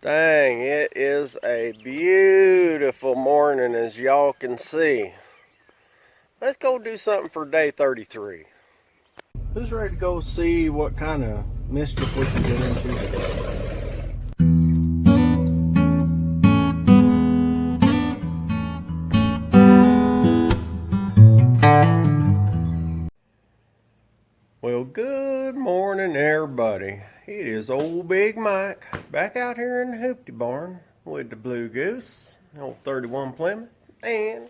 Dang, it is a beautiful morning, as y'all can see. Let's go do something for day 33. Who's ready to go see what kind of mischief we can get into today? Well, good morning, everybody. It is old Big Mike back out here in the hoopty barn with the Blue Goose, old 31 Plymouth, and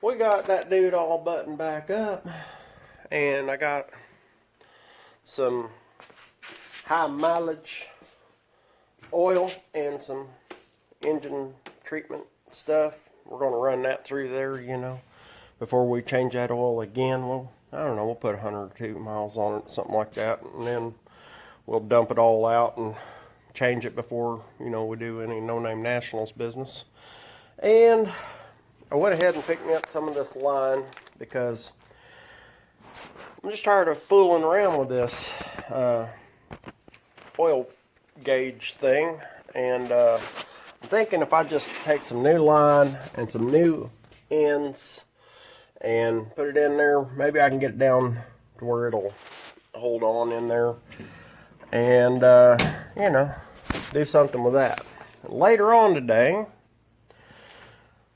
we got that dude all buttoned back up, and I got some high mileage oil and some engine treatment stuff. We're going to run that through there, before we change that oil again. Well, I don't know, we'll put 100 or 2 miles on it, something like that, and then we'll dump it all out and change it before, we do any no-name nationals business. And I went ahead and picked me up some of this line because I'm just tired of fooling around with this oil gauge thing, and I'm thinking if I just take some new line and some new ends and put it in there, maybe I can get it down to where it'll hold on in there, and do something with that. Later on today,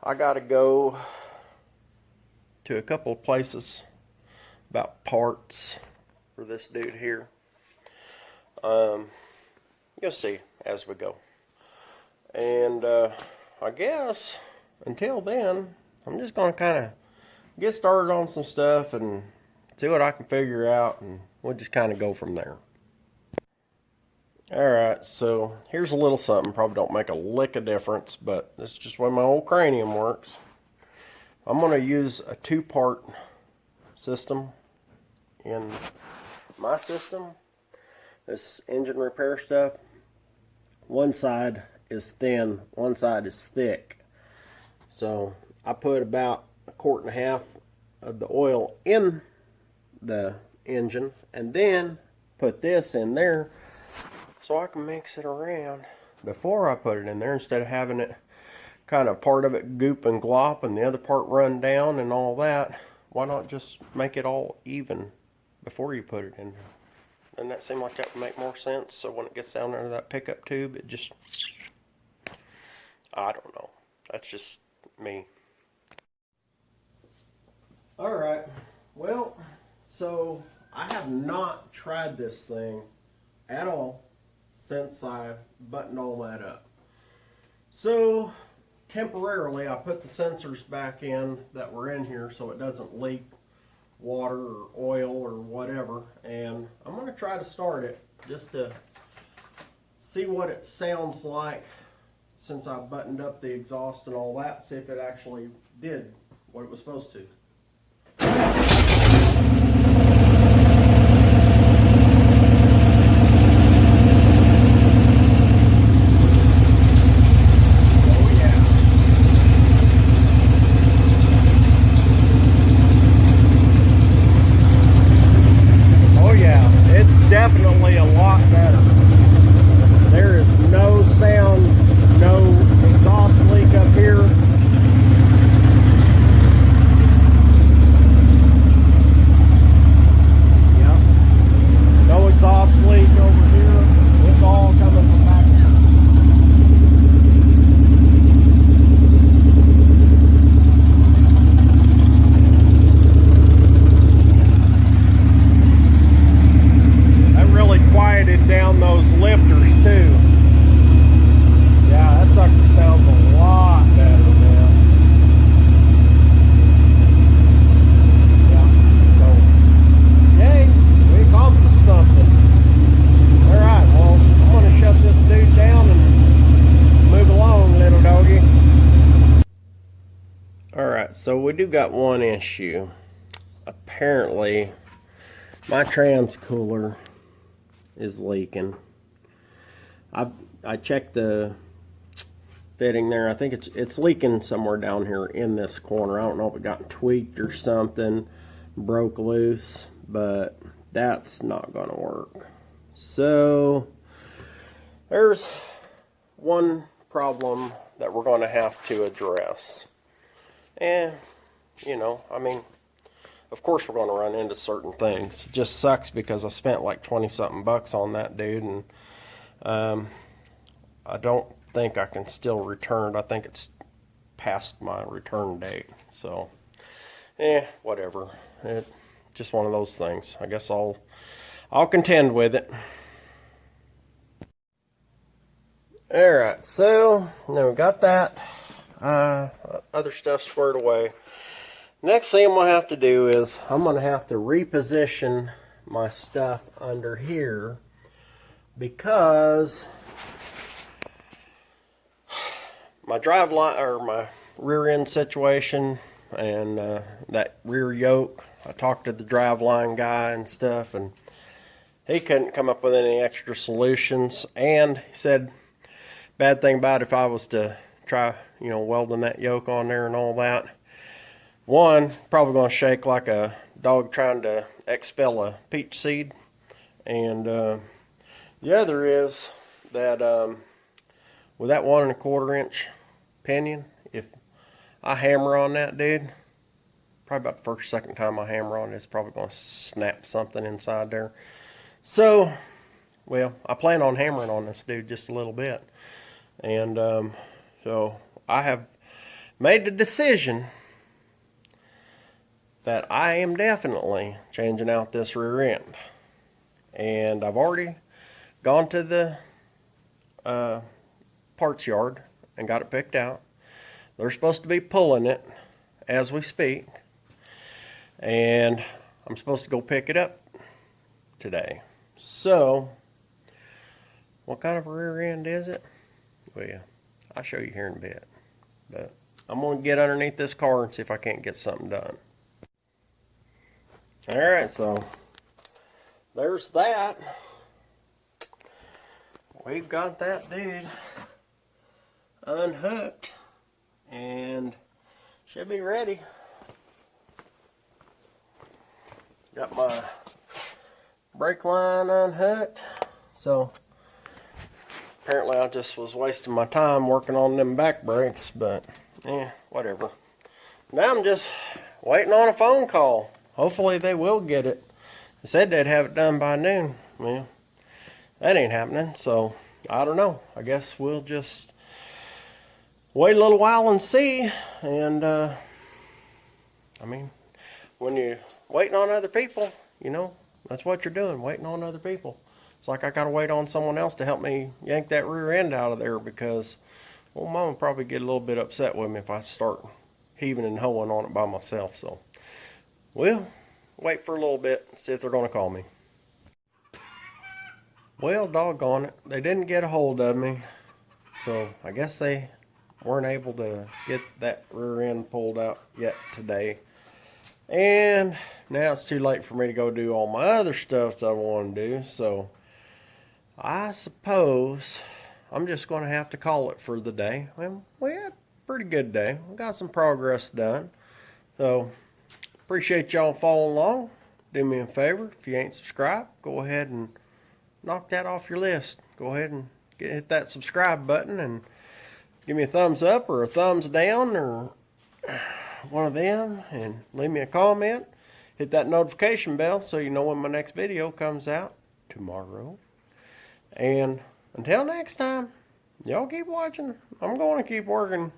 I gotta go to a couple of places about parts for this dude here. You'll see as we go, and I guess until then, I'm just gonna kind of get started on some stuff and see what I can figure out, and we'll just kind of go from there. Alright, so here's a little something. Probably don't make a lick of difference, but this is just the way my old cranium works. I'm going to use a 2-part system in my system. This engine repair stuff. One side is thin, one side is thick. So I put about 1.5 quarts of the oil in the engine, and then put this in there so I can mix it around before I put it in there, instead of having it kind of part of it goop and glop and the other part run down and all that. Why not just make it all even before you put it in there? Doesn't that seem like that would make more sense? So when it gets down there to that pickup tube, it just, I don't know. That's just me. Alright, well, so I have not tried this thing at all since I buttoned all that up. So temporarily I put the sensors back in that were in here so it doesn't leak water or oil or whatever, and I'm going to try to start it just to see what it sounds like since I buttoned up the exhaust and all that, see if it actually did what it was supposed to. Definitely a lot better. There is no sound, no exhaust leak up here. Yep. No exhaust leak over here. It's all coming from back here. Quieted down those lifters too. Yeah, that sucker sounds a lot better now. Yeah, so yay, we accomplished something. Alright, well, I'm going to shut this dude down and move along, little doggy. Alright, so we do got one issue. Apparently my trans cooler is leaking. I checked the fitting there. I think it's leaking somewhere down here in this corner. I don't know if it got tweaked or something, broke loose, but that's not gonna work. So There's one problem that we're going to have to address. And, you know, I mean, of course we're going to run into certain things. It just sucks because I spent like 20 something bucks on that dude, and I don't think I can still return it. I think it's past my return date. So, whatever. It just one of those things. I guess I'll contend with it. Alright, so now we got that other stuff squared away. Next thing I'm going to have to do is I'm going to have to reposition my stuff under here, because my drive line, or my rear end situation, and that rear yoke, I talked to the drive line guy and stuff, and he couldn't come up with any extra solutions. And he said, bad thing about it, if I was to try, you know, welding that yoke on there and all that, one, probably going to shake like a dog trying to expel a peach seed. And the other is that with that 1 1/4 inch pinion, if I hammer on that dude, probably about the first, second time I hammer on it, it's probably going to snap something inside there. So, well, I plan on hammering on this dude just a little bit. And so I have made the decision that I am definitely changing out this rear end. And I've already gone to the parts yard and got it picked out. They're supposed to be pulling it as we speak. And I'm supposed to go pick it up today. So, what kind of rear end is it? Well, I'll show you here in a bit. But I'm going to get underneath this car and see if I can't get something done. Alright, so there's that. We've got that dude unhooked and should be ready. Got my brake line unhooked. So apparently I just was wasting my time working on them back brakes, but whatever. Now I'm just waiting on a phone call. Hopefully they will get it. They said they'd have it done by noon. Well, that ain't happening, so I don't know. I guess we'll just wait a little while and see. And I mean, when you're waiting on other people, you know, that's what you're doing, waiting on other people. It's like I gotta wait on someone else to help me yank that rear end out of there, because well, Mom will probably get a little bit upset with me if I start heaving and hoeing on it by myself. So we'll wait for a little bit, see if they're going to call me. Well, doggone it, they didn't get a hold of me, so I guess they weren't able to get that rear end pulled out yet today. And now it's too late for me to go do all my other stuff that I want to do, so I suppose I'm just going to have to call it for the day. Well, we had a pretty good day. We got some progress done, so appreciate y'all following along. Do me a favor, if you ain't subscribed, go ahead and knock that off your list. Go ahead and hit that subscribe button and give me a thumbs up or a thumbs down or one of them, and leave me a comment. Hit that notification bell so you know when my next video comes out tomorrow. And until next time, y'all keep watching. I'm going to keep working.